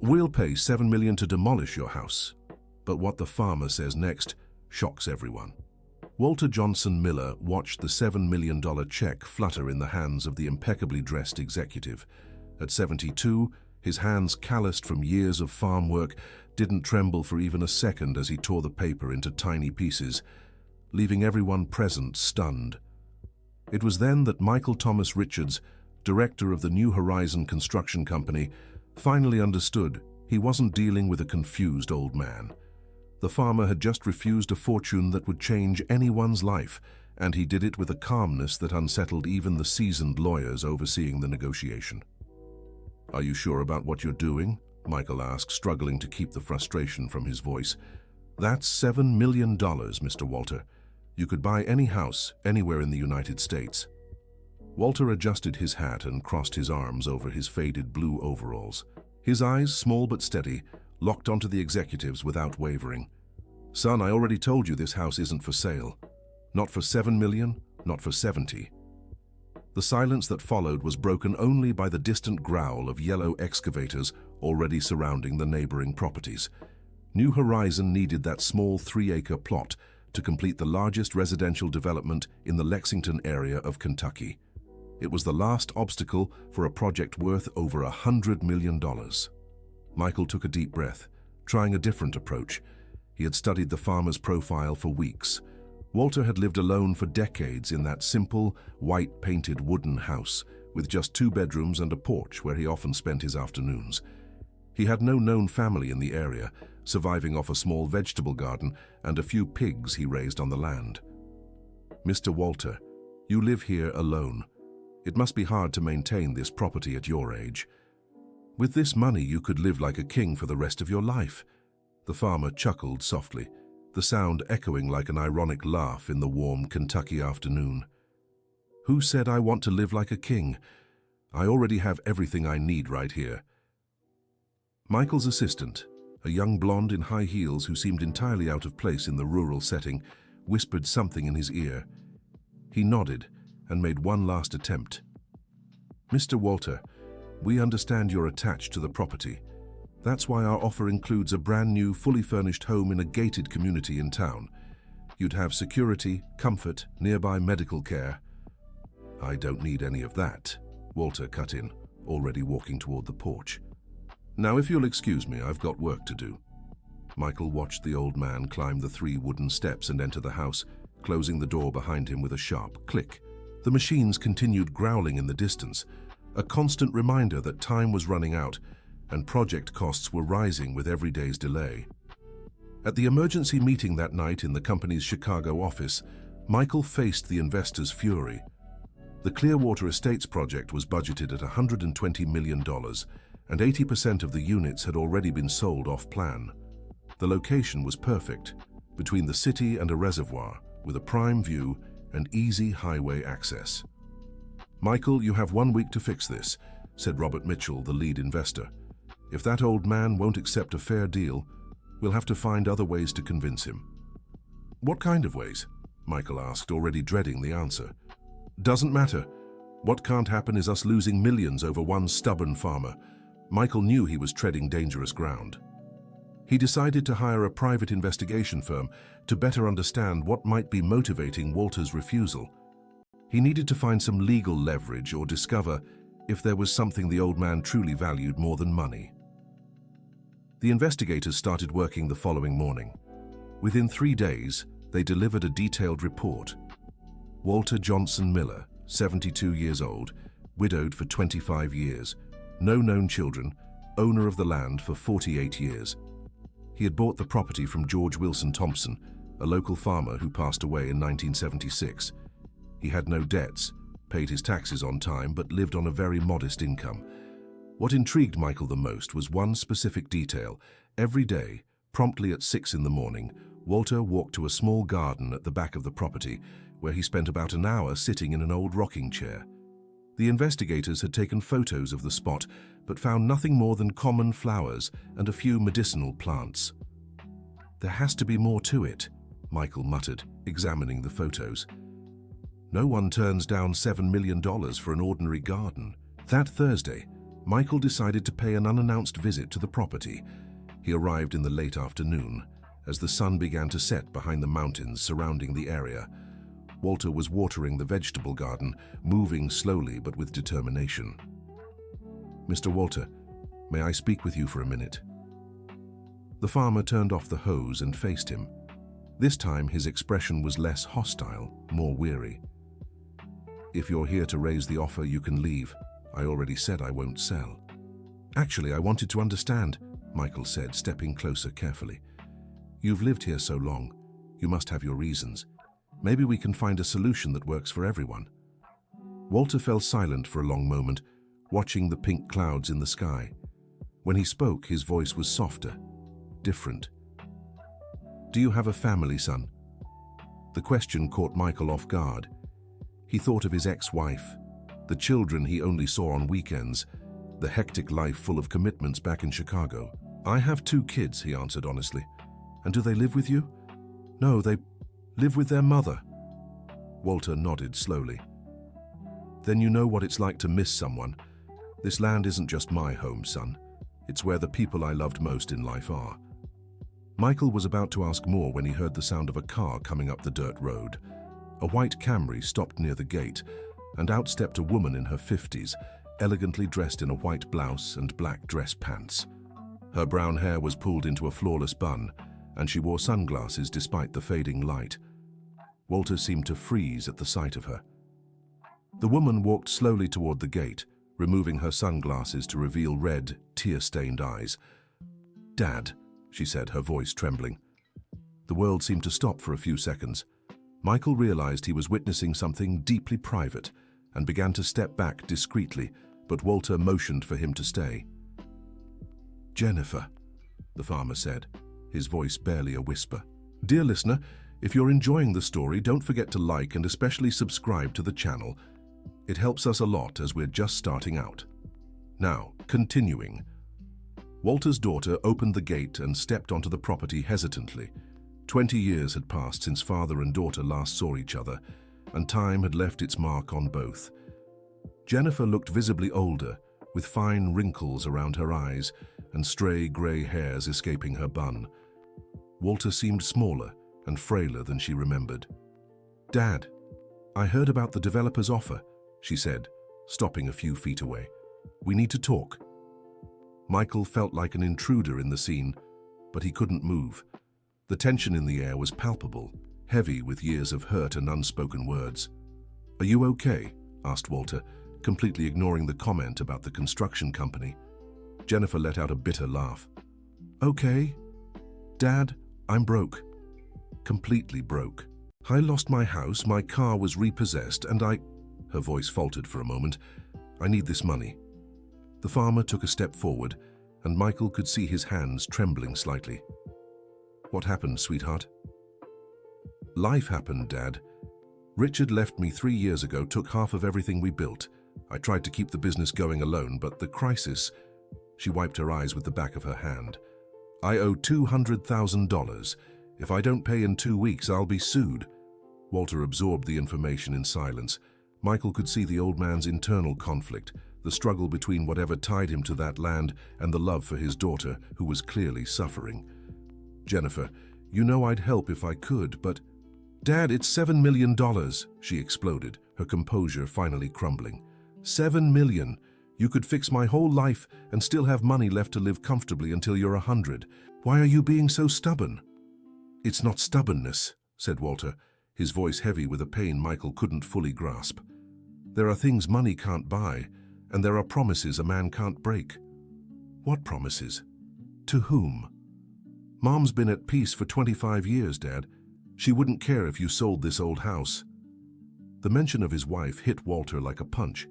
We'll pay $7 million to demolish your house. But what the farmer says next shocks everyone. Walter Johnson Miller watched the $7 million check flutter in the hands of the impeccably dressed executive. At 72, his hands, calloused from years of farm work, didn't tremble for even a second as he tore the paper into tiny pieces, leaving everyone present stunned. It was then that Michael Thomas Richards, director of the New Horizon Construction Company, finally understood he wasn't dealing with a confused old man. The farmer had just refused a fortune that would change anyone's life, and he did it with a calmness that unsettled even the seasoned lawyers overseeing the negotiation. "Are you sure about what you're doing?" Michael asked, struggling to keep the frustration from his voice. "That's $7 million, Mr. Walter. You could buy any house anywhere in the United States." Walter adjusted his hat and crossed his arms over his faded blue overalls. His eyes, small but steady, locked onto the executives without wavering. "Son, I already told you this house isn't for sale. Not for $7 million, not for 70. The silence that followed was broken only by the distant growl of yellow excavators already surrounding the neighboring properties. New Horizon needed that small 3-acre plot to complete the largest residential development in the Lexington area of Kentucky. It was the last obstacle for a project worth over $100 million. Michael took a deep breath, trying a different approach. He had studied the farmer's profile for weeks. Walter had lived alone for decades in that simple, white-painted wooden house, with just 2 bedrooms and a porch where he often spent his afternoons. He had no known family in the area, surviving off a small vegetable garden and a few pigs he raised on the land. "Mr. Walter, you live here alone. It must be hard to maintain this property at your age. With this money, you could live like a king for the rest of your life." The farmer chuckled softly, the sound echoing like an ironic laugh in the warm Kentucky afternoon. "Who said I want to live like a king? I already have everything I need right here." Michael's assistant, a young blonde in high heels who seemed entirely out of place in the rural setting, whispered something in his ear. He nodded and made one last attempt. "Mr. Walter, we understand you're attached to the property. That's why our offer includes a brand new, fully furnished home in a gated community in town. You'd have security, comfort, nearby medical care." "I don't need any of that," Walter cut in, already walking toward the porch. "Now, if you'll excuse me, I've got work to do." Michael watched the old man climb the 3 wooden steps and enter the house, closing the door behind him with a sharp click. The machines continued growling in the distance, a constant reminder that time was running out and project costs were rising with every day's delay. At the emergency meeting that night in the company's Chicago office, Michael faced the investors' fury. The Clearwater Estates project was budgeted at $120 million, and 80% of the units had already been sold off-plan. The location was perfect, between the city and a reservoir, with a prime view and easy highway access. "Michael, you have 1 week to fix this," said Robert Mitchell, the lead investor. "If that old man won't accept a fair deal, we'll have to find other ways to convince him." "What kind of ways?" Michael asked, already dreading the answer. "Doesn't matter. What can't happen is us losing millions over one stubborn farmer." Michael knew he was treading dangerous ground. He decided to hire a private investigation firm to better understand what might be motivating Walter's refusal. He needed to find some legal leverage or discover if there was something the old man truly valued more than money. The investigators started working the following morning. Within 3 days, they delivered a detailed report. Walter Johnson Miller, 72 years old, widowed for 25 years, no known children, owner of the land for 48 years. He had bought the property from George Wilson Thompson, a local farmer who passed away in 1976. He had no debts, paid his taxes on time, but lived on a very modest income. What intrigued Michael the most was one specific detail. Every day, promptly at 6 in the morning, Walter walked to a small garden at the back of the property, where he spent about an hour sitting in an old rocking chair. The investigators had taken photos of the spot, but found nothing more than common flowers and a few medicinal plants. "There has to be more to it," Michael muttered, examining the photos. "No one turns down $7 million for an ordinary garden." That Thursday, Michael decided to pay an unannounced visit to the property. He arrived in the late afternoon, as the sun began to set behind the mountains surrounding the area. Walter was watering the vegetable garden, moving slowly but with determination. "Mr. Walter, may I speak with you for a minute?" The farmer turned off the hose and faced him. This time his expression was less hostile, more weary. "If you're here to raise the offer, you can leave. I already said I won't sell." "Actually, I wanted to understand," Michael said, stepping closer carefully. "You've lived here so long. You must have your reasons. Maybe we can find a solution that works for everyone." Walter fell silent for a long moment, watching the pink clouds in the sky. When he spoke, his voice was softer, different. "Do you have a family, son?" The question caught Michael off guard. He thought of his ex-wife, the children he only saw on weekends, the hectic life full of commitments back in Chicago. "I have 2 kids, he answered honestly. "And do they live with you?" "No, they live with their mother." Walter nodded slowly. "Then you know what it's like to miss someone. This land isn't just my home, son. It's where the people I loved most in life are." Michael was about to ask more when he heard the sound of a car coming up the dirt road. A white Camry stopped near the gate, and out stepped a woman in her 50s, elegantly dressed in a white blouse and black dress pants. Her brown hair was pulled into a flawless bun, and she wore sunglasses despite the fading light. Walter seemed to freeze at the sight of her. The woman walked slowly toward the gate, removing her sunglasses to reveal red, tear-stained eyes. "Dad," she said, her voice trembling. The world seemed to stop for a few seconds. Michael realized he was witnessing something deeply private and began to step back discreetly, but Walter motioned for him to stay. "Jennifer," the farmer said, his voice barely a whisper. "Dear listener, if you're enjoying the story, don't forget to like and especially subscribe to the channel. It helps us a lot as we're just starting out." Now, continuing. Walter's daughter opened the gate and stepped onto the property hesitantly. 20 years had passed since father and daughter last saw each other, and time had left its mark on both. Jennifer looked visibly older, with fine wrinkles around her eyes and stray grey hairs escaping her bun. Walter seemed smaller and frailer than she remembered. "Dad, I heard about the developer's offer," she said, stopping a few feet away. "We need to talk." Michael felt like an intruder in the scene, but he couldn't move. The tension in the air was palpable, heavy with years of hurt and unspoken words. "Are you okay?" asked Walter, completely ignoring the comment about the construction company. Jennifer let out a bitter laugh. "Okay. Dad, I'm broke. Completely broke. I lost my house, my car was repossessed, and Her voice faltered for a moment. "I need this money." The farmer took a step forward, and Michael could see his hands trembling slightly. "What happened, sweetheart?" "Life happened, Dad. Richard left me 3 years ago, took half of everything we built. I tried to keep the business going alone, but the crisis..." She wiped her eyes with the back of her hand. "I owe $200,000. If I don't pay in 2 weeks, I'll be sued." Walter absorbed the information in silence. Michael could see the old man's internal conflict, the struggle between whatever tied him to that land and the love for his daughter, who was clearly suffering. "Jennifer, you know I'd help if I could, but..." "Dad, it's $7 million, she exploded, her composure finally crumbling. $7 million. You could fix my whole life and still have money left to live comfortably until you're 100. Why are you being so stubborn?" "It's not stubbornness," said Walter, his voice heavy with a pain Michael couldn't fully grasp. "There are things money can't buy, and there are promises a man can't break." "What promises? To whom?" "Mom's been at peace for 25 years, Dad. She wouldn't care if you sold this old house." The mention of his wife hit Walter like a punch.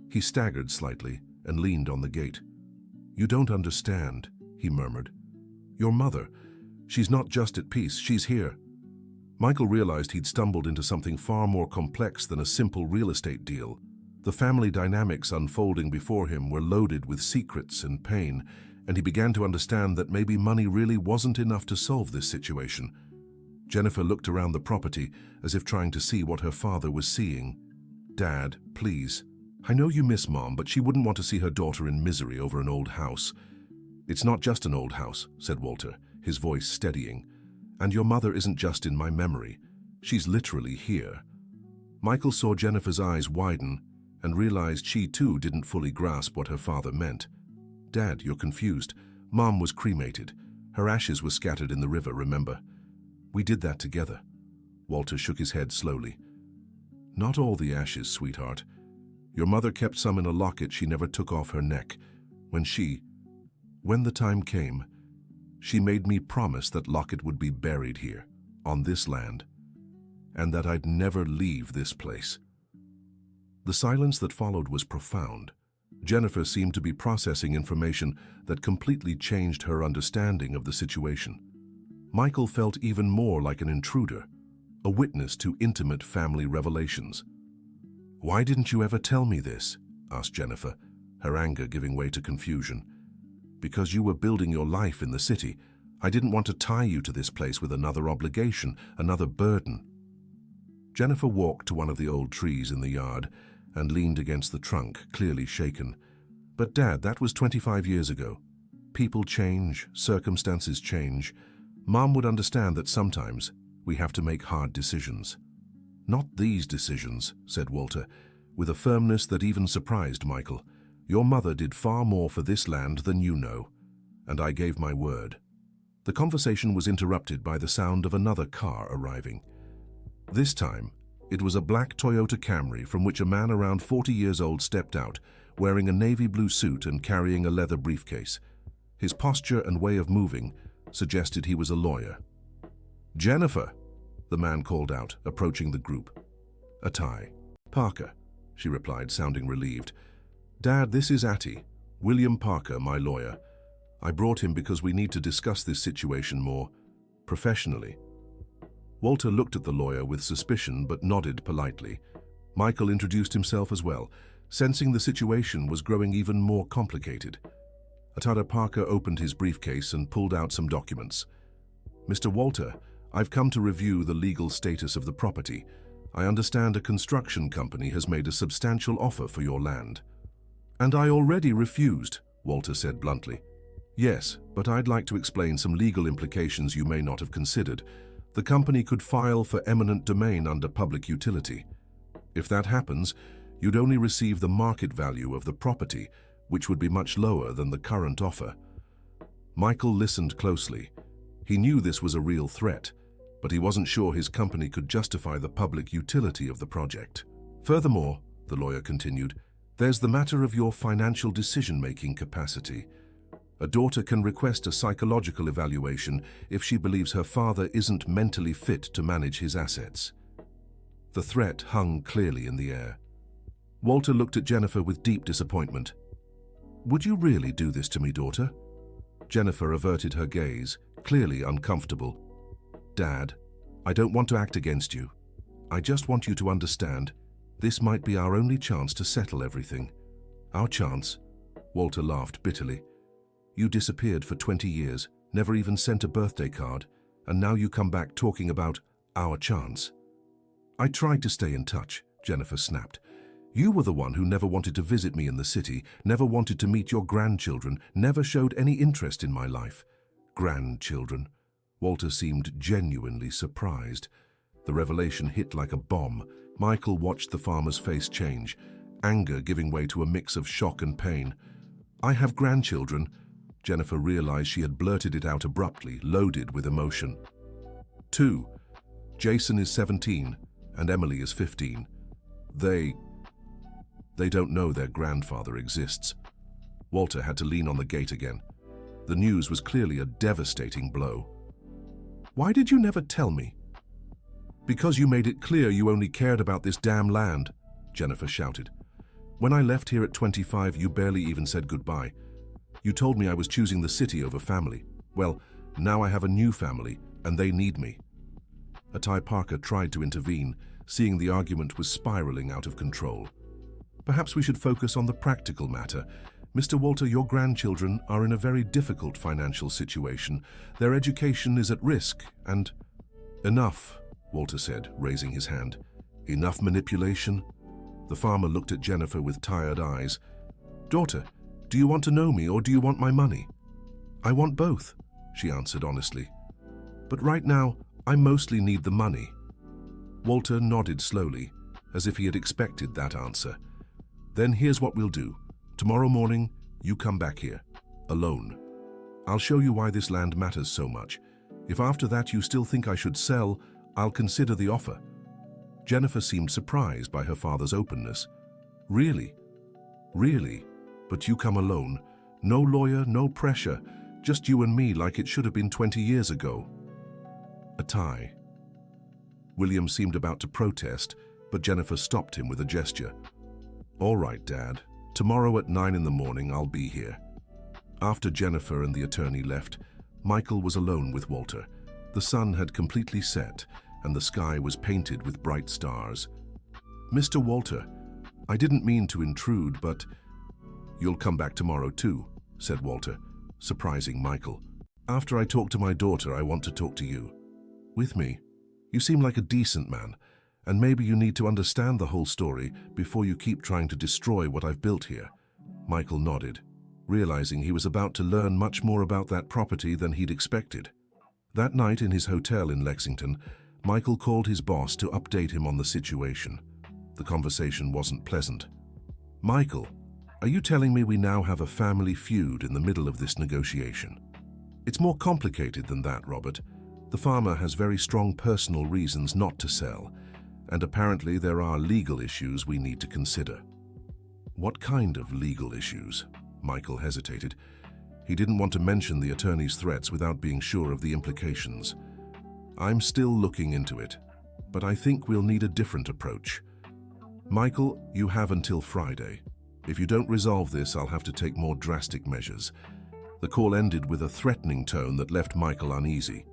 He staggered slightly and leaned on the gate. "You don't understand," he murmured. "Your mother, she's not just at peace, she's here." Michael realized he'd stumbled into something far more complex than a simple real estate deal. The family dynamics unfolding before him were loaded with secrets and pain, and he began to understand that maybe money really wasn't enough to solve this situation. Jennifer looked around the property as if trying to see what her father was seeing. "Dad, please." I know you miss Mom, but she wouldn't want to see her daughter in misery over an old house. It's not just an old house, said Walter, his voice steadying. And your mother isn't just in my memory. She's literally here. Michael saw Jennifer's eyes widen and realized she too didn't fully grasp what her father meant. Dad, you're confused. Mom was cremated. Her ashes were scattered in the river, remember? We did that together. Walter shook his head slowly. Not all the ashes, sweetheart. Your mother kept some in a locket she never took off her neck. When the time came, she made me promise that locket would be buried here, on this land, and that I'd never leave this place. The silence that followed was profound. Jennifer seemed to be processing information that completely changed her understanding of the situation. Michael felt even more like an intruder, a witness to intimate family revelations. Why didn't you ever tell me this? Asked Jennifer, her anger giving way to confusion. Because you were building your life in the city. I didn't want to tie you to this place with another obligation, another burden. Jennifer walked to one of the old trees in the yard and leaned against the trunk, clearly shaken. But Dad, that was 25 years ago. People change, circumstances change. Mom would understand that sometimes we have to make hard decisions. Not these decisions, said Walter, with a firmness that even surprised Michael. Your mother did far more for this land than you know, and I gave my word. The conversation was interrupted by the sound of another car arriving. This time, it was a black Toyota Camry from which a man around 40 years old stepped out, wearing a navy blue suit and carrying a leather briefcase. His posture and way of moving suggested he was a lawyer. Jennifer, the man called out, approaching the group. A tie. Parker, she replied, sounding relieved. Dad, this is Atty, William Parker, my lawyer. I brought him because we need to discuss this situation more professionally. Walter looked at the lawyer with suspicion but nodded politely. Michael introduced himself as well, sensing the situation was growing even more complicated. Atty Parker opened his briefcase and pulled out some documents. Mr. Walter, I've come to review the legal status of the property. I understand a construction company has made a substantial offer for your land. And I already refused, Walter said bluntly. Yes, but I'd like to explain some legal implications you may not have considered. The company could file for eminent domain under public utility. If that happens, you'd only receive the market value of the property, which would be much lower than the current offer. Michael listened closely. He knew this was a real threat, but he wasn't sure his company could justify the public utility of the project. Furthermore, the lawyer continued, there's the matter of your financial decision-making capacity. A daughter can request a psychological evaluation if she believes her father isn't mentally fit to manage his assets. The threat hung clearly in the air. Walter looked at Jennifer with deep disappointment. Would you really do this to me, daughter? Jennifer averted her gaze, clearly uncomfortable. Dad, I don't want to act against you. I just want you to understand, this might be our only chance to settle everything. Our chance? Walter laughed bitterly. You disappeared for 20 years, never even sent a birthday card, and now you come back talking about our chance. I tried to stay in touch, Jennifer snapped. You were the one who never wanted to visit me in the city, never wanted to meet your grandchildren, never showed any interest in my life. Grandchildren. Walter seemed genuinely surprised. The revelation hit like a bomb. Michael watched the farmer's face change, anger giving way to a mix of shock and pain. I have grandchildren. Jennifer realized she had blurted it out abruptly, loaded with emotion. 2. Jason is 17 and Emily is 15. They don't know their grandfather exists. Walter had to lean on the gate again. The news was clearly a devastating blow. Why did you never tell me? Because you made it clear you only cared about this damn land, Jennifer shouted. When I left here at 25, you barely even said goodbye. You told me I was choosing the city over family. Well, now I have a new family, and they need me. Atty Parker tried to intervene, seeing the argument was spiraling out of control. Perhaps we should focus on the practical matter. Mr. Walter, your grandchildren are in a very difficult financial situation. Their education is at risk, and... Enough, Walter said, raising his hand. Enough manipulation? The farmer looked at Jennifer with tired eyes. "Daughter, do you want to know me or do you want my money?" "I want both," she answered honestly. "But right now, I mostly need the money." Walter nodded slowly, as if he had expected that answer. "Then here's what we'll do. Tomorrow morning, you come back here, alone. I'll show you why this land matters so much. If after that you still think I should sell, I'll consider the offer." Jennifer seemed surprised by her father's openness. "Really? Really? But you come alone? No lawyer, no pressure, just you and me like it should have been 20 years ago." A tie. William seemed about to protest, but Jennifer stopped him with a gesture. "All right, Dad. Tomorrow at 9 in the morning, I'll be here." After Jennifer and the attorney left, Michael was alone with Walter. The sun had completely set, and the sky was painted with bright stars. "Mr. Walter, I didn't mean to intrude, but—" "You'll come back tomorrow too," said Walter, surprising Michael. "After I talk to my daughter, I want to talk to you." "With me? You seem like a decent man, and maybe you need to understand the whole story before you keep trying to destroy what I've built here." Michael nodded, realizing he was about to learn much more about that property than he'd expected. That night in his hotel in Lexington, Michael called his boss to update him on the situation. The conversation wasn't pleasant. "Michael, are you telling me we now have a family feud in the middle of this negotiation?" "It's more complicated than that, Robert. The farmer has very strong personal reasons not to sell, and apparently there are legal issues we need to consider." "What kind of legal issues?" Michael hesitated. He didn't want to mention the attorney's threats without being sure of the implications. "I'm still looking into it, but I think we'll need a different approach." "Michael, you have until Friday. If you don't resolve this, I'll have to take more drastic measures." The call ended with a threatening tone that left Michael uneasy.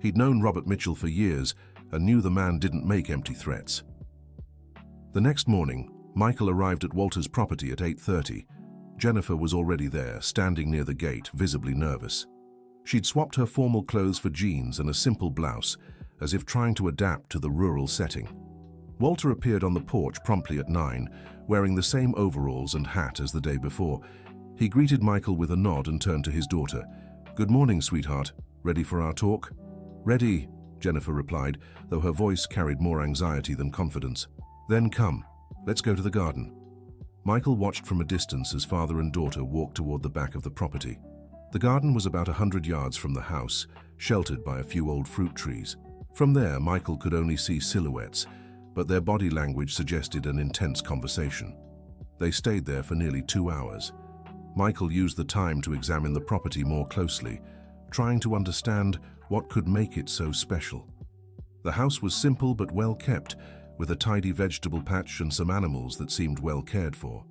He'd known Robert Mitchell for years and knew the man didn't make empty threats. The next morning, Michael arrived at Walter's property at 8:30. Jennifer was already there, standing near the gate, visibly nervous. She'd swapped her formal clothes for jeans and a simple blouse, as if trying to adapt to the rural setting. Walter appeared on the porch promptly at 9, wearing the same overalls and hat as the day before. He greeted Michael with a nod and turned to his daughter. "Good morning, sweetheart. Ready for our talk?" "Ready," Jennifer replied, though her voice carried more anxiety than confidence. "Then come. Let's go to the garden." Michael watched from a distance as father and daughter walked toward the back of the property. The garden was about 100 yards from the house, sheltered by a few old fruit trees. From there, Michael could only see silhouettes, but their body language suggested an intense conversation. They stayed there for nearly 2 hours. Michael used the time to examine the property more closely, trying to understand what could make it so special. The house was simple but well kept, with a tidy vegetable patch and some animals that seemed well cared for.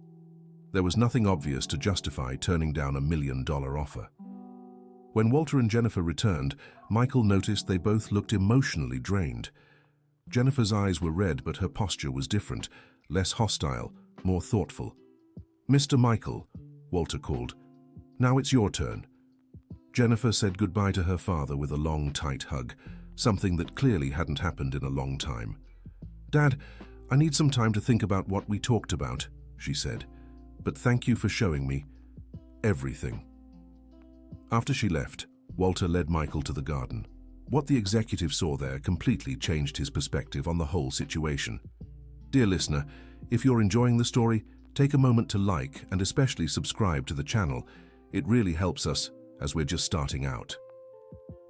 There was nothing obvious to justify turning down $1 million offer. When Walter and Jennifer returned, Michael noticed they both looked emotionally drained. Jennifer's eyes were red, but her posture was different, less hostile, more thoughtful. "Mr. Michael," Walter called, "now it's your turn." Jennifer said goodbye to her father with a long, tight hug, something that clearly hadn't happened in a long time. "Dad, I need some time to think about what we talked about," she said. "But thank you for showing me everything." After she left, Walter led Michael to the garden. What the executive saw there completely changed his perspective on the whole situation. Dear listener, if you're enjoying the story, take a moment to like and especially subscribe to the channel. It really helps us as we're just starting out.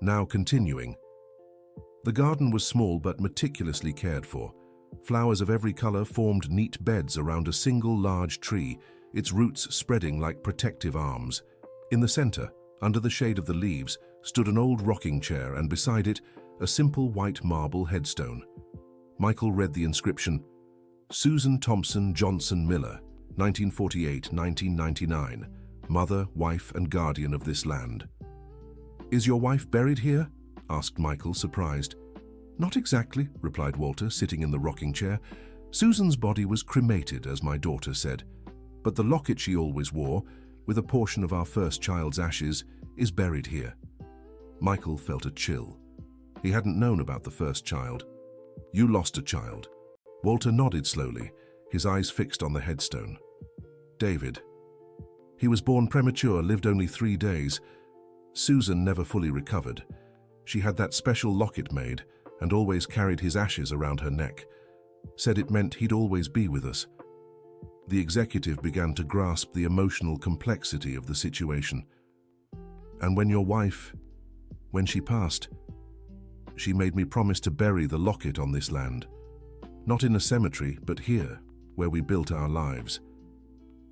Now continuing. The garden was small but meticulously cared for. Flowers of every color formed neat beds around a single large tree, its roots spreading like protective arms. In the center, under the shade of the leaves, stood an old rocking chair and beside it, a simple white marble headstone. Michael read the inscription, "Susan Thompson Johnson Miller, 1948-1999, mother, wife, and guardian of this land." "Is your wife buried here?" asked Michael, surprised. "Not exactly," replied Walter, sitting in the rocking chair. "Susan's body was cremated, as my daughter said. But the locket she always wore, with a portion of our first child's ashes, is buried here." Michael felt a chill. He hadn't known about the first child. "You lost a child." Walter nodded slowly, his eyes fixed on the headstone. David. He was born premature, lived only 3 days. Susan never fully recovered. She had that special locket made and always carried his ashes around her neck. Said it meant he'd always be with us. The executive began to grasp the emotional complexity of the situation. And when your wife, when she passed, she made me promise to bury the locket on this land. Not in a cemetery, but here, where we built our lives.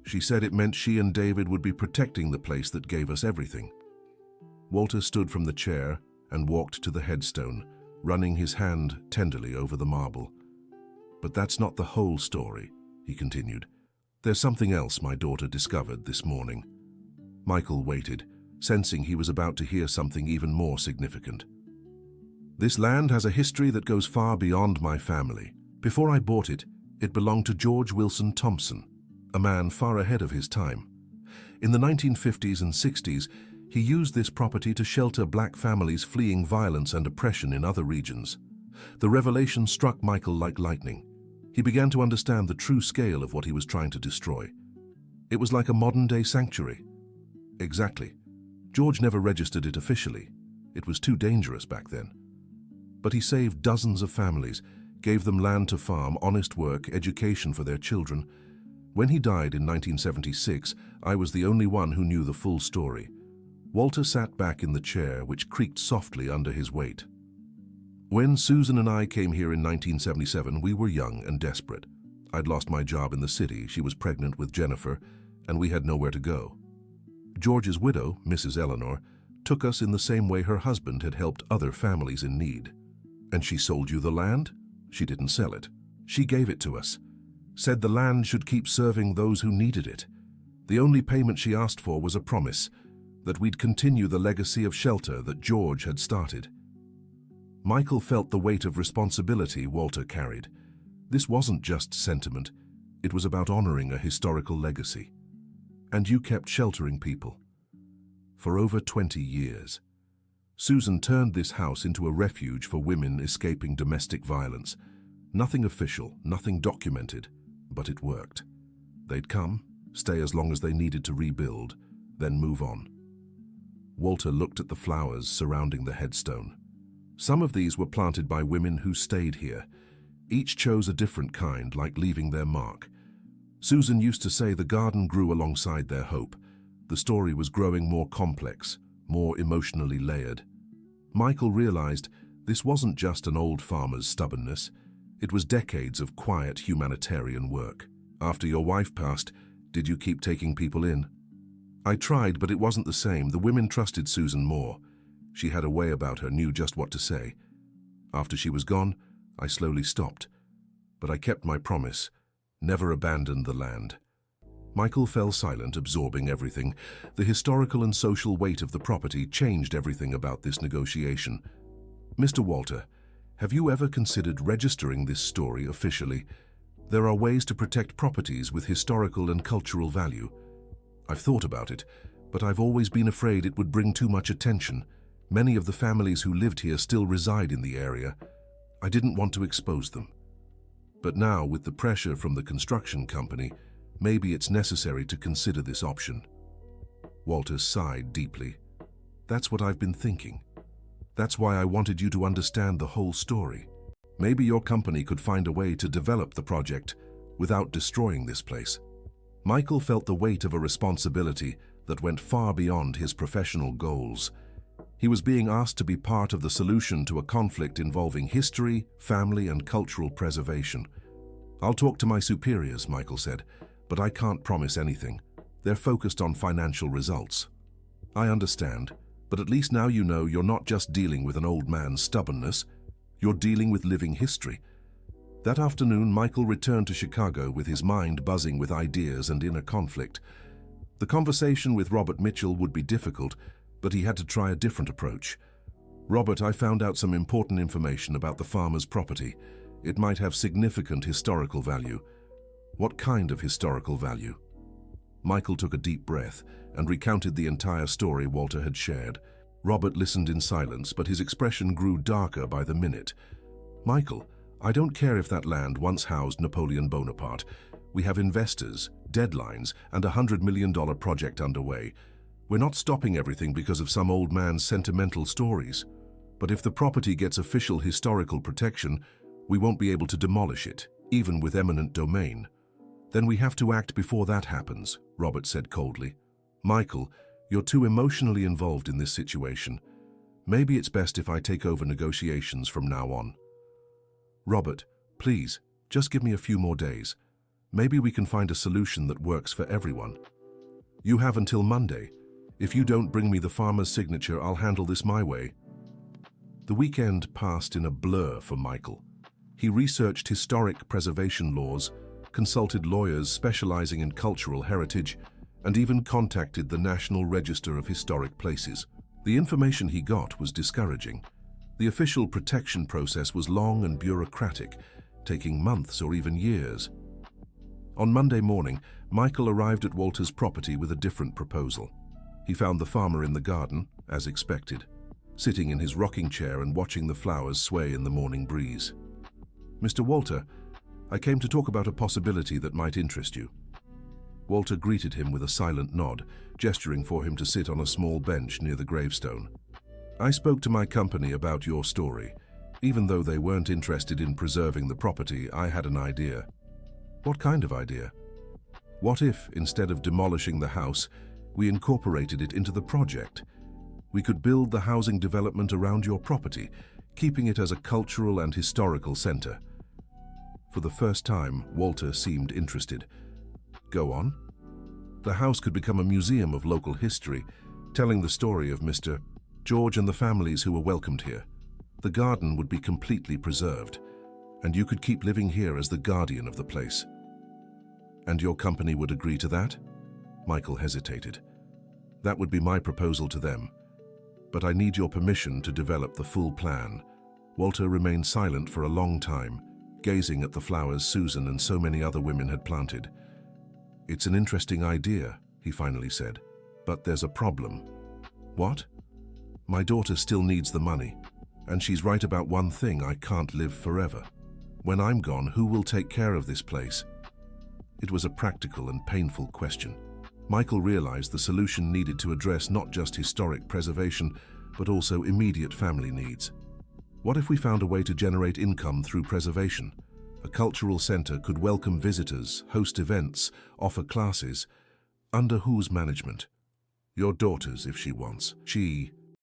She said it meant she and David would be protecting the place that gave us everything. Walter stood from the chair and walked to the headstone, running his hand tenderly over the marble. But that's not the whole story, he continued. There's something else my daughter discovered this morning. Michael waited, sensing he was about to hear something even more significant. This land has a history that goes far beyond my family. Before I bought it, it belonged to George Wilson Thompson, a man far ahead of his time. In the 1950s and 60s, he used this property to shelter black families fleeing violence and oppression in other regions. The revelation struck Michael like lightning. He began to understand the true scale of what he was trying to destroy. It was like a modern-day sanctuary. Exactly. George never registered it officially. It was too dangerous back then. But he saved dozens of families, gave them land to farm, honest work, education for their children. When he died in 1976, I was the only one who knew the full story. Walter sat back in the chair, which creaked softly under his weight. When Susan and I came here in 1977, we were young and desperate. I'd lost my job in the city, she was pregnant with Jennifer, and we had nowhere to go. George's widow, Mrs. Eleanor, took us in the same way her husband had helped other families in need. And she sold you the land? She didn't sell it. She gave it to us. Said the land should keep serving those who needed it. The only payment she asked for was a promise that we'd continue the legacy of shelter that George had started. Michael felt the weight of responsibility Walter carried. This wasn't just sentiment, it was about honoring a historical legacy. And you kept sheltering people. For over 20 years. Susan turned this house into a refuge for women escaping domestic violence. Nothing official, nothing documented, but it worked. They'd come, stay as long as they needed to rebuild, then move on. Walter looked at the flowers surrounding the headstone. Some of these were planted by women who stayed here. Each chose a different kind, like leaving their mark. Susan used to say the garden grew alongside their hope. The story was growing more complex, more emotionally layered. Michael realized this wasn't just an old farmer's stubbornness. It was decades of quiet humanitarian work. After your wife passed, did you keep taking people in? I tried, but it wasn't the same. The women trusted Susan more. She had a way about her, knew just what to say. After she was gone, I slowly stopped. But I kept my promise, never abandoned the land. Michael fell silent, absorbing everything. The historical and social weight of the property changed everything about this negotiation. Mr. Walter, have you ever considered registering this story officially? There are ways to protect properties with historical and cultural value. I've thought about it, but I've always been afraid it would bring too much attention. Many of the families who lived here still reside in the area. I didn't want to expose them. But now, with the pressure from the construction company, maybe it's necessary to consider this option. Walter sighed deeply. That's what I've been thinking. That's why I wanted you to understand the whole story. Maybe your company could find a way to develop the project without destroying this place. Michael felt the weight of a responsibility that went far beyond his professional goals. He was being asked to be part of the solution to a conflict involving history, family, and cultural preservation. I'll talk to my superiors, Michael said, but I can't promise anything. They're focused on financial results. I understand, but at least now you know you're not just dealing with an old man's stubbornness, you're dealing with living history. That afternoon, Michael returned to Chicago with his mind buzzing with ideas and inner conflict. The conversation with Robert Mitchell would be difficult, but he had to try a different approach. Robert, I found out some important information about the farmer's property. It might have significant historical value. What kind of historical value? Michael took a deep breath and recounted the entire story Walter had shared. Robert listened in silence, but his expression grew darker by the minute. Michael, I don't care if that land once housed Napoleon Bonaparte. We have investors, deadlines, and $100 million project underway. We're not stopping everything because of some old man's sentimental stories. But if the property gets official historical protection, we won't be able to demolish it, even with eminent domain. Then we have to act before that happens, Robert said coldly. Michael, you're too emotionally involved in this situation. Maybe it's best if I take over negotiations from now on. Robert, please, just give me a few more days. Maybe we can find a solution that works for everyone. You have until Monday. If you don't bring me the farmer's signature, I'll handle this my way. The weekend passed in a blur for Michael. He researched historic preservation laws, consulted lawyers specializing in cultural heritage, and even contacted the National Register of Historic Places. The information he got was discouraging. The official protection process was long and bureaucratic, taking months or even years. On Monday morning, Michael arrived at Walter's property with a different proposal. He found the farmer in the garden, as expected, sitting in his rocking chair and watching the flowers sway in the morning breeze. Mr. Walter, I came to talk about a possibility that might interest you. Walter greeted him with a silent nod, gesturing for him to sit on a small bench near the gravestone. I spoke to my company about your story. Even though they weren't interested in preserving the property, I had an idea. What kind of idea? What if, instead of demolishing the house, we incorporated it into the project? We could build the housing development around your property, keeping it as a cultural and historical center. For the first time, Walter seemed interested. Go on. The house could become a museum of local history, telling the story of Mr. George and the families who were welcomed here. The garden would be completely preserved, and you could keep living here as the guardian of the place. And your company would agree to that? Michael hesitated. That would be my proposal to them. But I need your permission to develop the full plan. Walter remained silent for a long time, gazing at the flowers Susan and so many other women had planted. It's an interesting idea, he finally said, but there's a problem. What? My daughter still needs the money, and she's right about one thing: I can't live forever. When I'm gone, who will take care of this place? It was a practical and painful question. Michael realized the solution needed to address not just historic preservation, but also immediate family needs. What if we found a way to generate income through preservation? A cultural center could welcome visitors, host events, offer classes. Under whose management? Your daughter's, if she wants.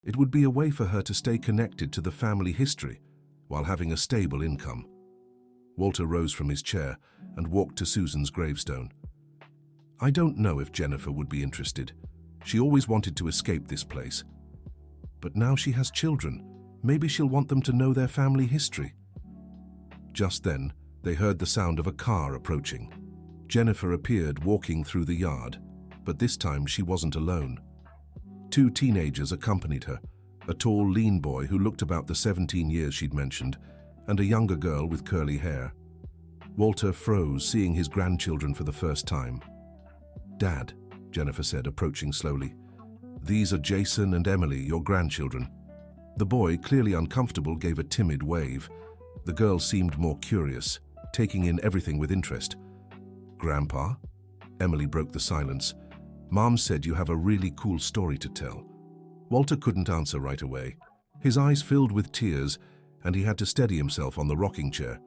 It would be a way for her to stay connected to the family history while having a stable income. Walter rose from his chair and walked to Susan's gravestone. I don't know if Jennifer would be interested. She always wanted to escape this place. But now she has children. Maybe she'll want them to know their family history. Just then, they heard the sound of a car approaching. Jennifer appeared walking through the yard, but this time she wasn't alone. Two teenagers accompanied her, a tall, lean boy who looked about the 17 years she'd mentioned, and a younger girl with curly hair. Walter froze, seeing his grandchildren for the first time. Dad, Jennifer said, approaching slowly. These are Jason and Emily, your grandchildren. The boy, clearly uncomfortable, gave a timid wave. The girl seemed more curious, taking in everything with interest. Grandpa? Emily broke the silence. Mom said you have a really cool story to tell. Walter couldn't answer right away. His eyes filled with tears, and he had to steady himself on the rocking chair.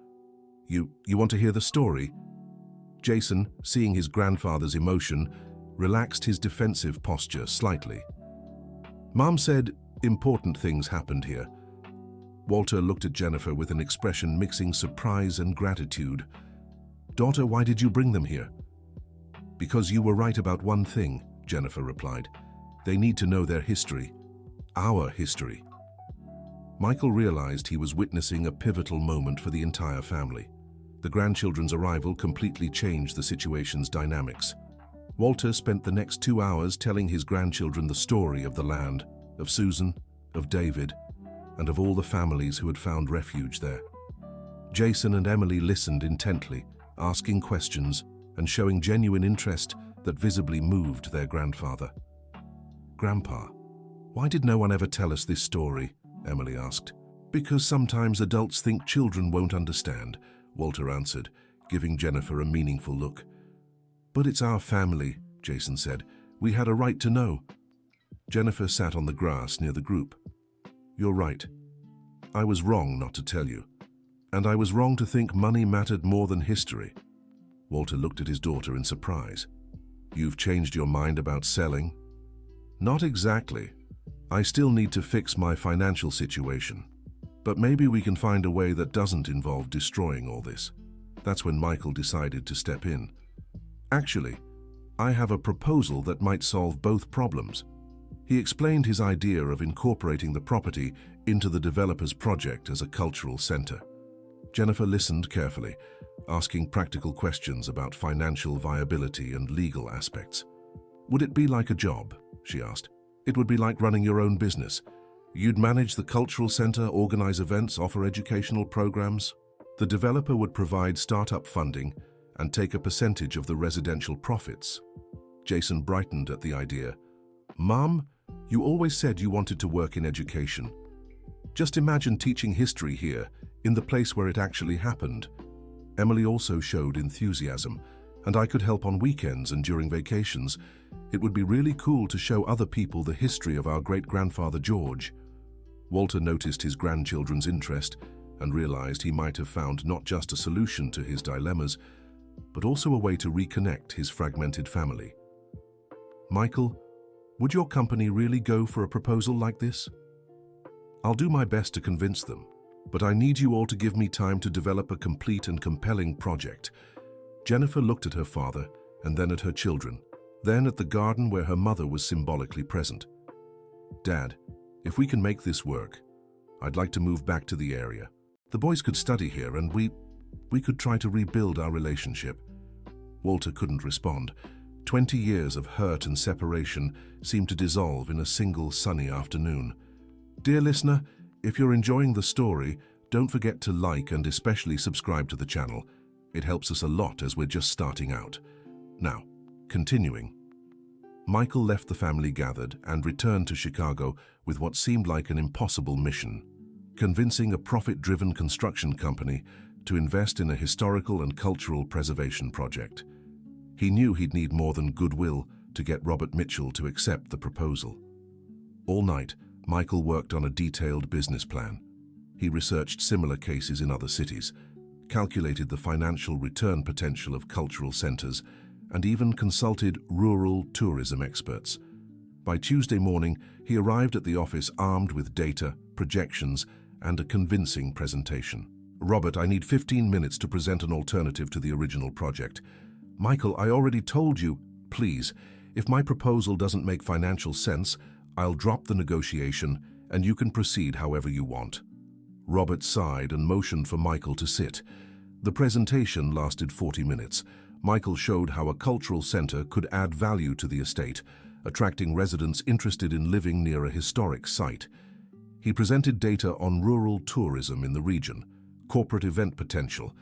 You want to hear the story? Jason, seeing his grandfather's emotion, relaxed his defensive posture slightly. Mom said important things happened here. Walter looked at Jennifer with an expression mixing surprise and gratitude. Daughter, why did you bring them here? Because you were right about one thing, Jennifer replied. They need to know their history. Our history. Michael realized he was witnessing a pivotal moment for the entire family. The grandchildren's arrival completely changed the situation's dynamics. Walter spent the next 2 hours telling his grandchildren the story of the land, of Susan, of David, and of all the families who had found refuge there. Jason and Emily listened intently, asking questions and showing genuine interest that visibly moved their grandfather. Grandpa, why did no one ever tell us this story? Emily asked. Because sometimes adults think children won't understand, Walter answered, giving Jennifer a meaningful look. "But it's our family," Jason said. "We had a right to know." Jennifer sat on the grass near the group. "You're right. I was wrong not to tell you. And I was wrong to think money mattered more than history." Walter looked at his daughter in surprise. "You've changed your mind about selling?" "Not exactly. I still need to fix my financial situation. But maybe we can find a way that doesn't involve destroying all this." That's when Michael decided to step in. "Actually, I have a proposal that might solve both problems." He explained his idea of incorporating the property into the developer's project as a cultural center. Jennifer listened carefully, asking practical questions about financial viability and legal aspects. "Would it be like a job?" she asked. "It would be like running your own business. You'd manage the cultural center, organize events, offer educational programs. The developer would provide startup funding and take a percentage of the residential profits." Jason brightened at the idea. "Mom, you always said you wanted to work in education. Just imagine teaching history here, in the place where it actually happened." Emily also showed enthusiasm, "And I could help on weekends and during vacations. It would be really cool to show other people the history of our great-grandfather George." Walter noticed his grandchildren's interest and realized he might have found not just a solution to his dilemmas, but also a way to reconnect his fragmented family. "Michael, would your company really go for a proposal like this?" "I'll do my best to convince them, but I need you all to give me time to develop a complete and compelling project." Jennifer looked at her father and then at her children, then at the garden where her mother was symbolically present. "Dad, if we can make this work, I'd like to move back to the area. The boys could study here and we could try to rebuild our relationship." Walter couldn't respond. 20 years of hurt and separation seemed to dissolve in a single sunny afternoon. Dear listener, if you're enjoying the story, don't forget to like and especially subscribe to the channel. It helps us a lot as we're just starting out. Now, continuing. Michael left the family gathered and returned to Chicago with what seemed like an impossible mission: convincing a profit-driven construction company to invest in a historical and cultural preservation project. He knew he'd need more than goodwill to get Robert Mitchell to accept the proposal. All night, Michael worked on a detailed business plan. He researched similar cases in other cities, calculated the financial return potential of cultural centers, and even consulted rural tourism experts. By Tuesday morning, he arrived at the office armed with data, projections, and a convincing presentation. "Robert, I need 15 minutes to present an alternative to the original project." "Michael, I already told you." "Please, if my proposal doesn't make financial sense, I'll drop the negotiation and you can proceed however you want." Robert sighed and motioned for Michael to sit. The presentation lasted 40 minutes. Michael showed how a cultural center could add value to the estate, attracting residents interested in living near a historic site. He presented data on rural tourism in the region, corporate event potential,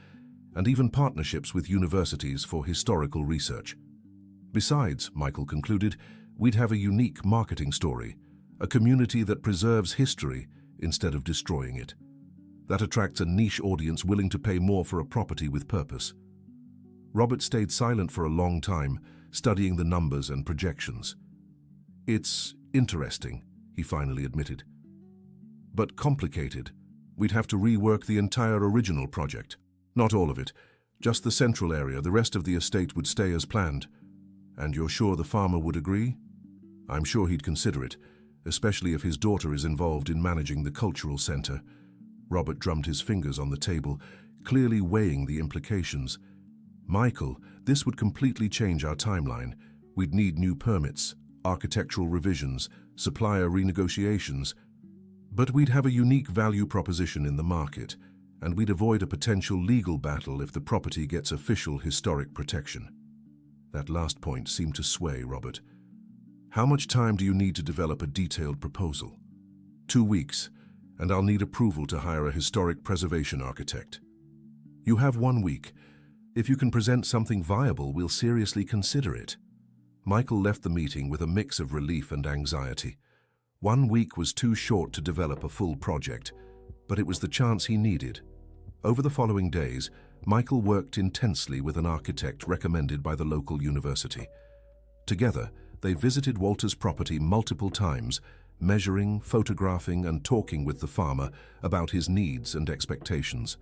and even partnerships with universities for historical research. Besides, Michael concluded, we'd have a unique marketing story, a community that preserves history instead of destroying it. That attracts a niche audience willing to pay more for a property with purpose. Robert stayed silent for a long time, studying the numbers and projections. "It's interesting," he finally admitted. "But complicated. We'd have to rework the entire original project. Not all of it, just the central area. The rest of the estate would stay as planned." "And you're sure the farmer would agree?" "I'm sure he'd consider it, especially if his daughter is involved in managing the cultural center." Robert drummed his fingers on the table, clearly weighing the implications. "Michael, this would completely change our timeline. We'd need new permits, architectural revisions, supplier renegotiations. But we'd have a unique value proposition in the market, and we'd avoid a potential legal battle if the property gets official historic protection." That last point seemed to sway Robert. "How much time do you need to develop a detailed proposal?" 2 weeks, and I'll need approval to hire a historic preservation architect." "You have 1 week. If you can present something viable, we'll seriously consider it." Michael left the meeting with a mix of relief and anxiety. 1 week was too short to develop a full project, but it was the chance he needed. Over the following days, Michael worked intensely with an architect recommended by the local university. Together, they visited Walter's property multiple times, measuring, photographing, and talking with the farmer about his needs and expectations.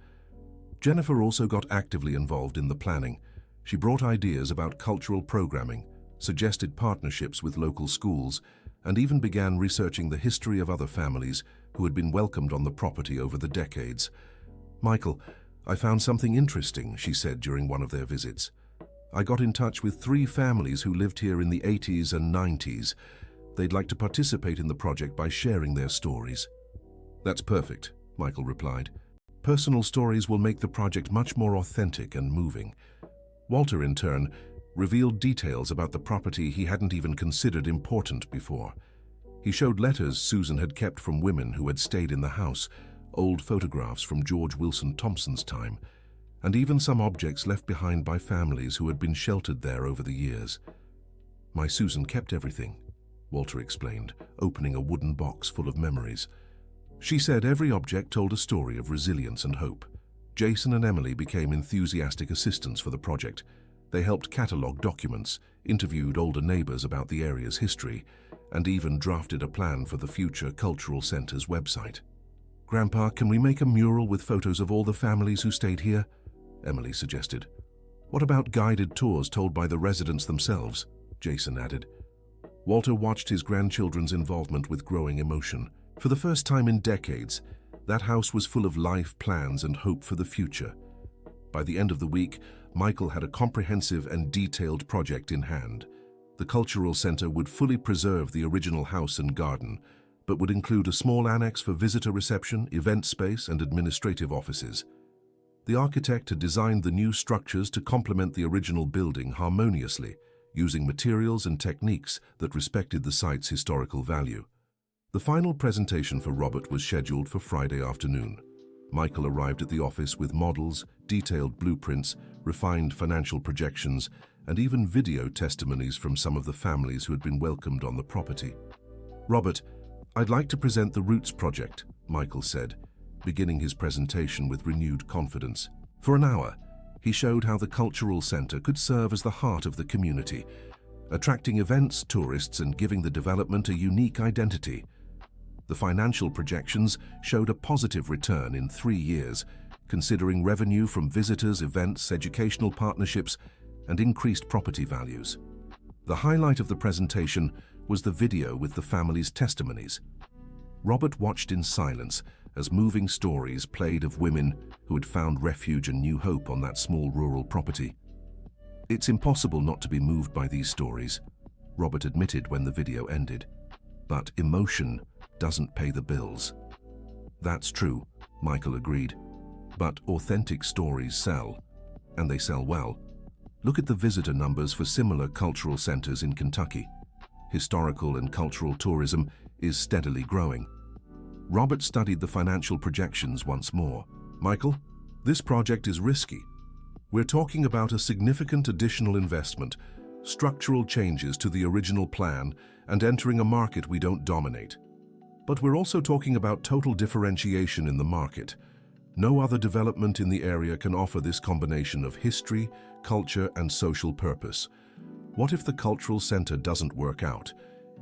Jennifer also got actively involved in the planning. She brought ideas about cultural programming, suggested partnerships with local schools, and even began researching the history of other families who had been welcomed on the property over the decades. "Michael, I found something interesting," she said during one of their visits. "I got in touch with 3 families who lived here in the 80s and 90s. They'd like to participate in the project by sharing their stories." "That's perfect," Michael replied. "Personal stories will make the project much more authentic and moving." Walter, in turn, revealed details about the property he hadn't even considered important before. He showed letters Susan had kept from women who had stayed in the house, old photographs from George Wilson Thompson's time, and even some objects left behind by families who had been sheltered there over the years. "My Susan kept everything," Walter explained, opening a wooden box full of memories. "She said every object told a story of resilience and hope." Jason and Emily became enthusiastic assistants for the project. They helped catalogue documents, interviewed older neighbors about the area's history, and even drafted a plan for the future Cultural Center's website. "Grandpa, can we make a mural with photos of all the families who stayed here?" Emily suggested. "What about guided tours told by the residents themselves?" Jason added. Walter watched his grandchildren's involvement with growing emotion. For the first time in decades, that house was full of life, plans, and hope for the future. By the end of the week, Michael had a comprehensive and detailed project in hand. The Cultural Center would fully preserve the original house and garden, but would include a small annex for visitor reception, event space, and administrative offices. The architect had designed the new structures to complement the original building harmoniously, using materials and techniques that respected the site's historical value. The final presentation for Robert was scheduled for Friday afternoon. Michael arrived at the office with models, detailed blueprints, refined financial projections, and even video testimonies from some of the families who had been welcomed on the property. "Robert, I'd like to present the Roots project," Michael said, beginning his presentation with renewed confidence. For an hour, he showed how the Cultural Center could serve as the heart of the community, attracting events, tourists, and giving the development a unique identity. The financial projections showed a positive return in 3 years, considering revenue from visitors, events, educational partnerships, and increased property values. The highlight of the presentation was the video with the family's testimonies. Robert watched in silence as moving stories played of women who had found refuge and new hope on that small rural property. "It's impossible not to be moved by these stories," Robert admitted when the video ended. "But emotion doesn't pay the bills." "That's true," Michael agreed. "But authentic stories sell, and they sell well. Look at the visitor numbers for similar cultural centers in Kentucky. Historical and cultural tourism is steadily growing." Robert studied the financial projections once more. "Michael, this project is risky. We're talking about a significant additional investment, structural changes to the original plan, and entering a market we don't dominate. But we're also talking about total differentiation in the market. No other development in the area can offer this combination of history, culture, and social purpose. What if the Cultural Center doesn't work out?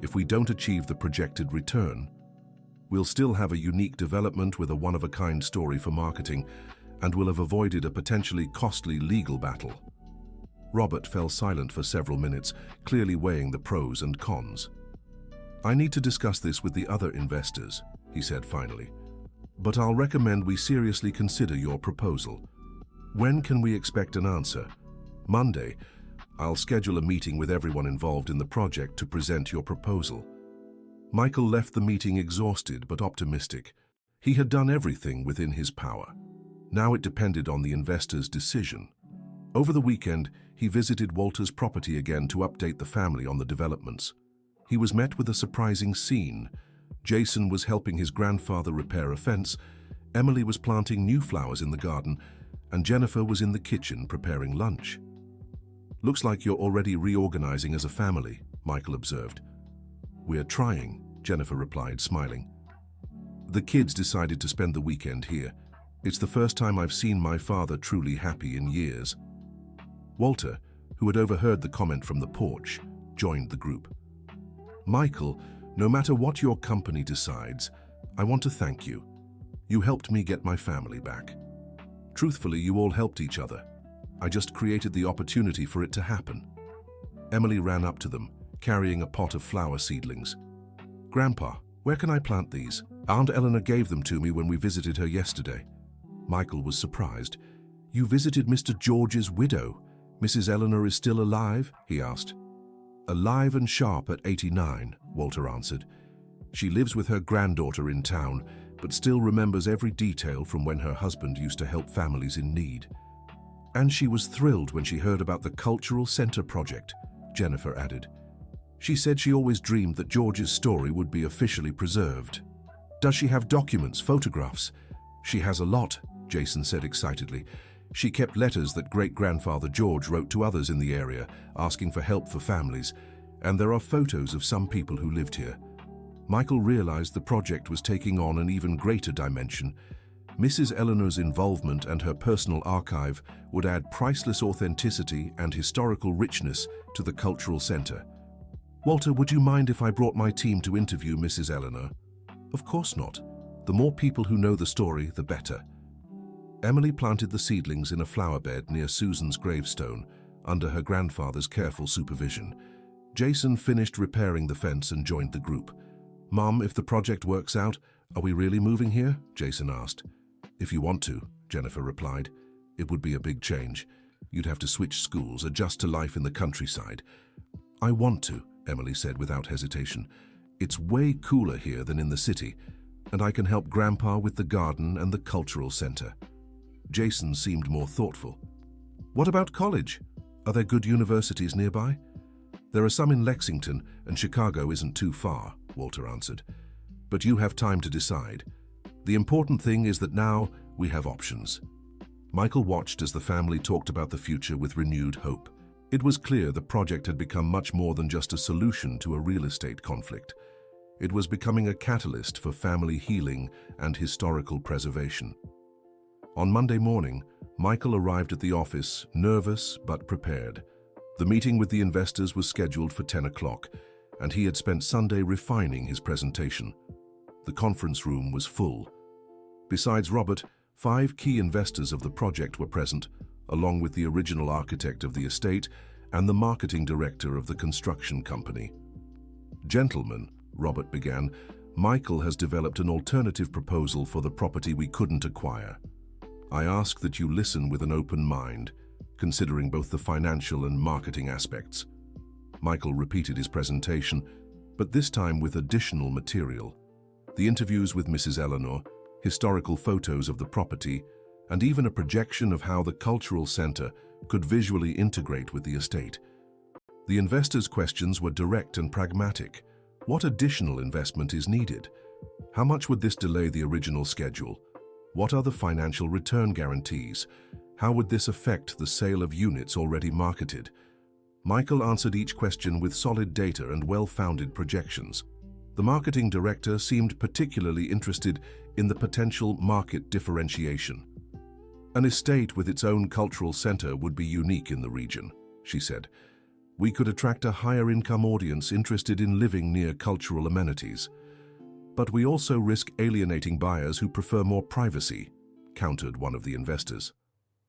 If we don't achieve the projected return? We'll still have a unique development with a one-of-a-kind story for marketing, and will have avoided a potentially costly legal battle." Robert fell silent for several minutes, clearly weighing the pros and cons. "I need to discuss this with the other investors," he said finally. "But I'll recommend we seriously consider your proposal. When can we expect an answer?" "Monday. I'll schedule a meeting with everyone involved in the project to present your proposal." Michael left the meeting exhausted but optimistic. He had done everything within his power. Now it depended on the investor's decision. Over the weekend, he visited Walter's property again to update the family on the developments. He was met with a surprising scene. Jason was helping his grandfather repair a fence, Emily was planting new flowers in the garden, and Jennifer was in the kitchen preparing lunch. "Looks like you're already reorganizing as a family," Michael observed. "We're trying," Jennifer replied, smiling. "The kids decided to spend the weekend here. It's the first time I've seen my father truly happy in years. Walter, who had overheard the comment from the porch, joined the group. Michael, no matter what your company decides, I want to thank you. You helped me get my family back. Truthfully, you all helped each other. I just created the opportunity for it to happen. Emily ran up to them, carrying a pot of flower seedlings. Grandpa, where can I plant these? Aunt Eleanor gave them to me when we visited her yesterday. Michael was surprised. You visited Mr. George's widow. Mrs. Eleanor is still alive? He asked. Alive and sharp at 89, Walter answered. She lives with her granddaughter in town, but still remembers every detail from when her husband used to help families in need. And she was thrilled when she heard about the Cultural Center project, Jennifer added. She said she always dreamed that George's story would be officially preserved. Does she have documents, photographs? She has a lot, Jason said excitedly. She kept letters that great-grandfather George wrote to others in the area, asking for help for families, and there are photos of some people who lived here. Michael realized the project was taking on an even greater dimension. Mrs. Eleanor's involvement and her personal archive would add priceless authenticity and historical richness to the cultural center. Walter, would you mind if I brought my team to interview Mrs. Eleanor? Of course not. The more people who know the story, the better. Emily planted the seedlings in a flower bed near Susan's gravestone, under her grandfather's careful supervision. Jason finished repairing the fence and joined the group. Mom, if the project works out, are we really moving here? Jason asked. If you want to, Jennifer replied. It would be a big change. You'd have to switch schools, adjust to life in the countryside. I want to, Emily said without hesitation. It's way cooler here than in the city, and I can help Grandpa with the garden and the cultural center. Jason seemed more thoughtful. What about college? Are there good universities nearby? There are some in Lexington, and Chicago isn't too far, Walter answered. But you have time to decide. The important thing is that now we have options. Michael watched as the family talked about the future with renewed hope. It was clear the project had become much more than just a solution to a real estate conflict. It was becoming a catalyst for family healing and historical preservation. On Monday morning, Michael arrived at the office, nervous but prepared. The meeting with the investors was scheduled for 10 o'clock, and he had spent Sunday refining his presentation. The conference room was full. Besides Robert, 5 key investors of the project were present, along with the original architect of the estate and the marketing director of the construction company. Gentlemen, Robert began, Michael has developed an alternative proposal for the property we couldn't acquire. I ask that you listen with an open mind, considering both the financial and marketing aspects. Michael repeated his presentation, but this time with additional material. The interviews with Mrs. Eleanor, historical photos of the property, and even a projection of how the cultural center could visually integrate with the estate. The investors' questions were direct and pragmatic. What additional investment is needed? How much would this delay the original schedule? What are the financial return guarantees? How would this affect the sale of units already marketed? Michael answered each question with solid data and well-founded projections. The marketing director seemed particularly interested in the potential market differentiation. An estate with its own cultural center would be unique in the region, she said. We could attract a higher income audience interested in living near cultural amenities. But we also risk alienating buyers who prefer more privacy, countered one of the investors.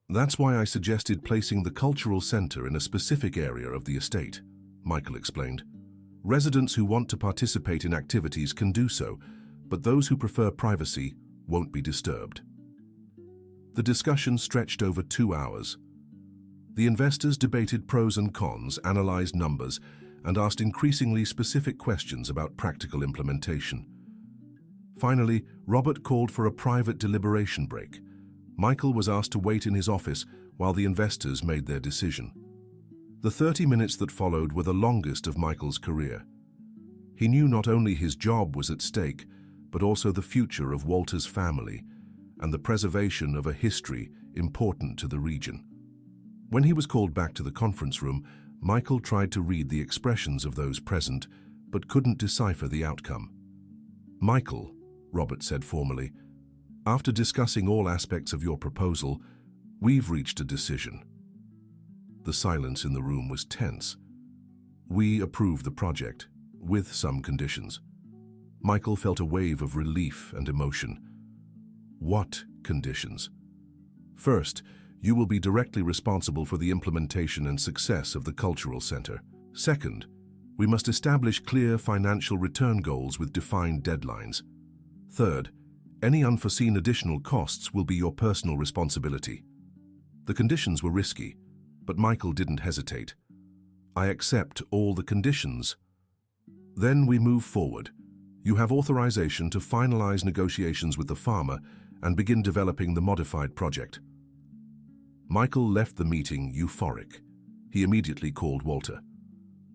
That's why I suggested placing the cultural center in a specific area of the estate, Michael explained. Residents who want to participate in activities can do so, but those who prefer privacy won't be disturbed. The discussion stretched over 2 hours. The investors debated pros and cons, analyzed numbers, and asked increasingly specific questions about practical implementation. Finally, Robert called for a private deliberation break. Michael was asked to wait in his office while the investors made their decision. The 30 minutes that followed were the longest of Michael's career. He knew not only his job was at stake, but also the future of Walter's family and the preservation of a history important to the region. When he was called back to the conference room, Michael tried to read the expressions of those present, but couldn't decipher the outcome. Michael, Robert said formally, After discussing all aspects of your proposal, we've reached a decision. The silence in the room was tense. We approve the project, with some conditions. Michael felt a wave of relief and emotion. What conditions? First, you will be directly responsible for the implementation and success of the cultural center. Second, we must establish clear financial return goals with defined deadlines. Third, any unforeseen additional costs will be your personal responsibility. The conditions were risky, but Michael didn't hesitate. I accept all the conditions. Then we move forward. You have authorization to finalize negotiations with the farmer and begin developing the modified project. Michael left the meeting euphoric. He immediately called Walter.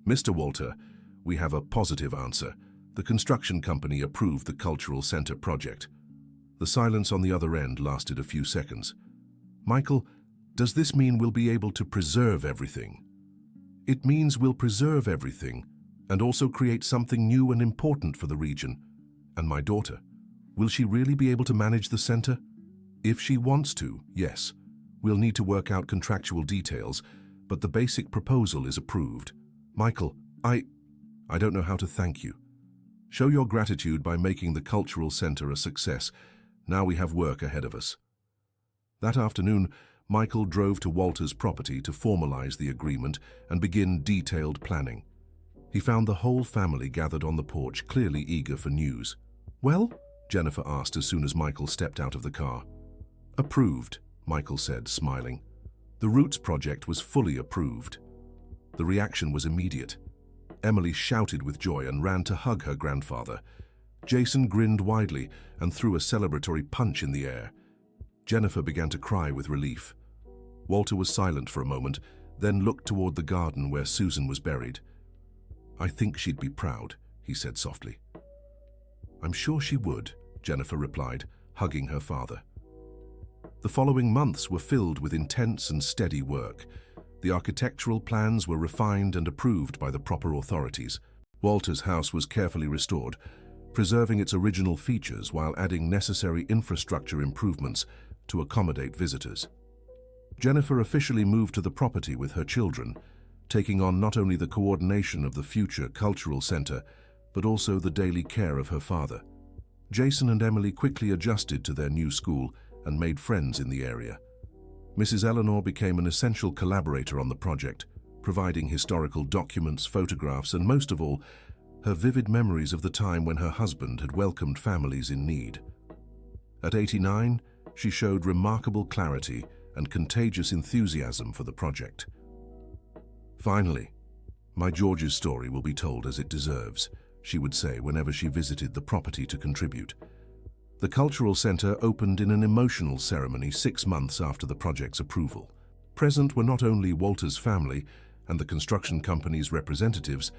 Mr. Walter, we have a positive answer. The construction company approved the cultural center project. The silence on the other end lasted a few seconds. Michael, does this mean we'll be able to preserve everything? It means we'll preserve everything and also create something new and important for the region. And my daughter, will she really be able to manage the center? If she wants to, yes. We'll need to work out contractual details, but the basic proposal is approved. Michael, I don't know how to thank you. Show your gratitude by making the cultural center a success. Now we have work ahead of us. That afternoon, Michael drove to Walter's property to formalize the agreement and begin detailed planning. He found the whole family gathered on the porch, clearly eager for news. Well? Jennifer asked as soon as Michael stepped out of the car. Approved, Michael said, smiling. The Roots project was fully approved. The reaction was immediate. Emily shouted with joy and ran to hug her grandfather. Jason grinned widely and threw a celebratory punch in the air. Jennifer began to cry with relief. Walter was silent for a moment, then looked toward the garden where Susan was buried. I think she'd be proud, he said softly. I'm sure she would, Jennifer replied, hugging her father. The following months were filled with intense and steady work. The architectural plans were refined and approved by the proper authorities. Walter's house was carefully restored, preserving its original features while adding necessary infrastructure improvements to accommodate visitors. Jennifer officially moved to the property with her children, taking on not only the coordination of the future cultural center, but also the daily care of her father. Jason and Emily quickly adjusted to their new school and made friends in the area. Mrs. Eleanor became an essential collaborator on the project, providing historical documents, photographs, and most of all, her vivid memories of the time when her husband had welcomed families in need. At 89, she showed remarkable clarity and contagious enthusiasm for the project. Finally, my George's story will be told as it deserves, she would say whenever she visited the property to contribute. The Cultural Center opened in an emotional ceremony 6 months after the project's approval. Present were not only Walter's family and the construction company's representatives,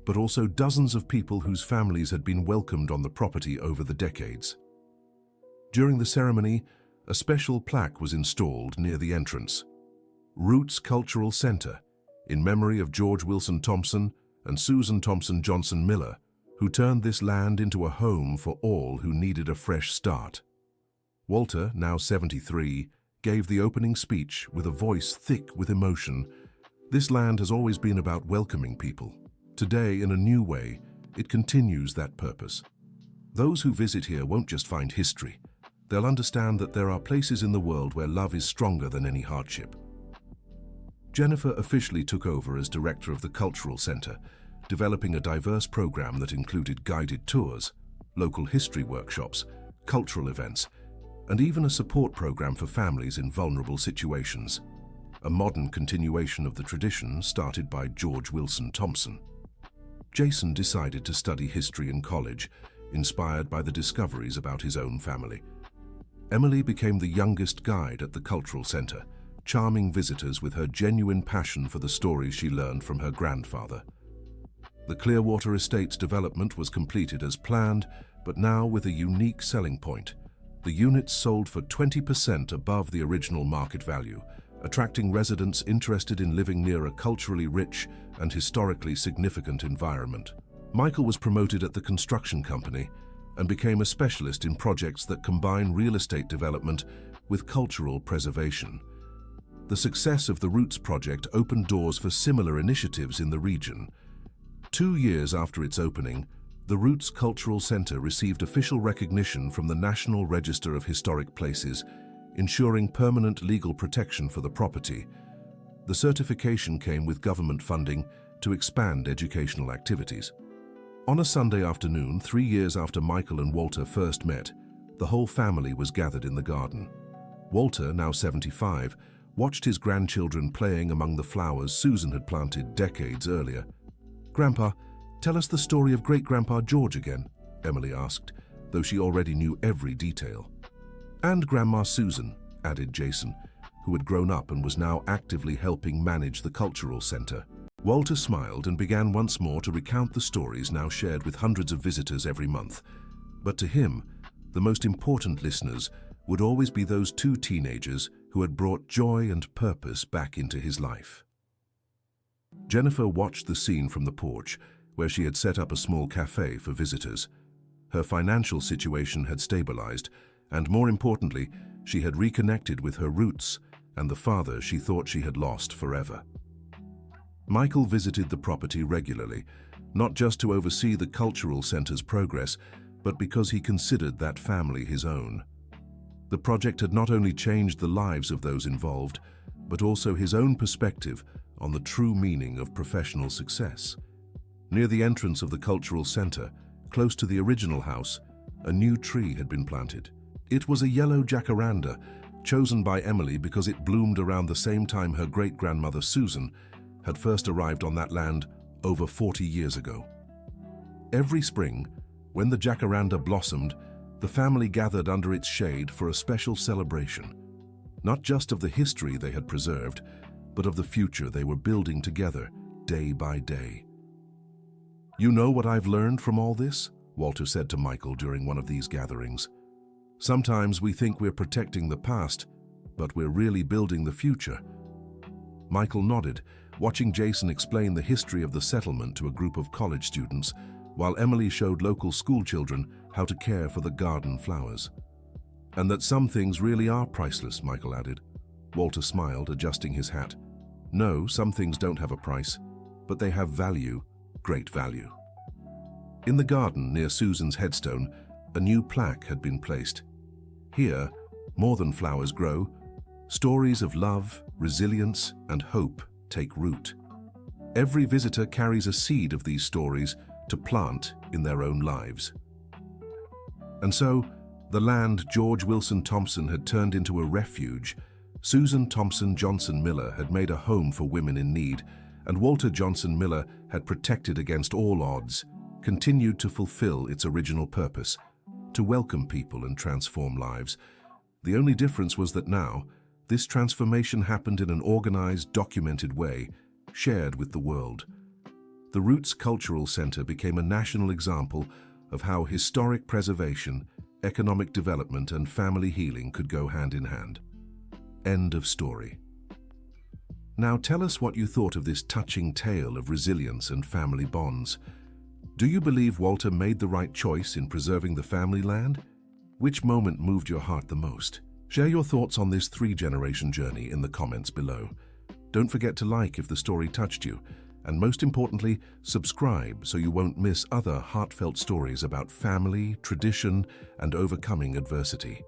but also dozens of people whose families had been welcomed on the property over the decades. During the ceremony, a special plaque was installed near the entrance. Roots Cultural Center, in memory of George Wilson Thompson and Susan Thompson Johnson Miller, who turned this land into a home for all who needed a fresh start. Walter, now 73, gave the opening speech with a voice thick with emotion. This land has always been about welcoming people. Today, in a new way, it continues that purpose. Those who visit here won't just find history. They'll understand that there are places in the world where love is stronger than any hardship. Jennifer officially took over as director of the Cultural Center, developing a diverse program that included guided tours, local history workshops, cultural events, and even a support program for families in vulnerable situations, a modern continuation of the tradition started by George Wilson Thompson. Jason decided to study history in college, inspired by the discoveries about his own family. Emily became the youngest guide at the Cultural Center, charming visitors with her genuine passion for the stories she learned from her grandfather. The Clearwater Estates development was completed as planned, but now with a unique selling point. The units sold for 20% above the original market value, attracting residents interested in living near a culturally rich and historically significant environment. Michael was promoted at the construction company, and became a specialist in projects that combine real estate development with cultural preservation. The success of the Roots project opened doors for similar initiatives in the region. 2 years after its opening, the Roots Cultural Center received official recognition from the National Register of Historic Places, ensuring permanent legal protection for the property. The certification came with government funding to expand educational activities. On a Sunday afternoon, 3 years after Michael and Walter first met, the whole family was gathered in the garden. Walter, now 75, watched his grandchildren playing among the flowers Susan had planted decades earlier. "Grandpa, tell us the story of great-grandpa George again," Emily asked, though she already knew every detail. "And Grandma Susan," added Jason, who had grown up and was now actively helping manage the cultural center. Walter smiled and began once more to recount the stories now shared with hundreds of visitors every month. But to him, the most important listeners would always be those 2 teenagers who had brought joy and purpose back into his life. Jennifer watched the scene from the porch, where she had set up a small cafe for visitors. Her financial situation had stabilized, and more importantly, she had reconnected with her roots and the father she thought she had lost forever. Michael visited the property regularly, not just to oversee the cultural center's progress, but because he considered that family his own. The project had not only changed the lives of those involved, but also his own perspective on the true meaning of professional success. Near the entrance of the cultural center, close to the original house, a new tree had been planted. It was a yellow jacaranda, chosen by Emily because it bloomed around the same time her great-grandmother Susan had first arrived on that land over 40 years ago. Every spring, when the jacaranda blossomed, the family gathered under its shade for a special celebration, not just of the history they had preserved, but of the future they were building together, day by day. "You know what I've learned from all this?" Walter said to Michael during one of these gatherings. "Sometimes we think we're protecting the past, but we're really building the future." Michael nodded, watching Jason explain the history of the settlement to a group of college students, while Emily showed local schoolchildren how to care for the garden flowers. "And that some things really are priceless," Michael added. Walter smiled, adjusting his hat. "No, some things don't have a price, but they have value, great value." In the garden near Susan's headstone, a new plaque had been placed. Here, more than flowers grow, stories of love, resilience, and hope take root. Every visitor carries a seed of these stories to plant in their own lives. And so, the land George Wilson Thompson had turned into a refuge, Susan Thompson Johnson Miller had made a home for women in need, and Walter Johnson Miller had protected against all odds, continued to fulfill its original purpose, to welcome people and transform lives. The only difference was that now, this transformation happened in an organized, documented way, shared with the world. The Roots Cultural Center became a national example of how historic preservation, economic development, and family healing could go hand in hand. End of story. Now tell us what you thought of this touching tale of resilience and family bonds. Do you believe Walter made the right choice in preserving the family land? Which moment moved your heart the most? Share your thoughts on this 3-generation journey in the comments below. Don't forget to like if the story touched you, and most importantly, subscribe so you won't miss other heartfelt stories about family, tradition, and overcoming adversity.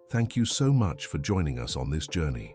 Thank you so much for joining us on this journey.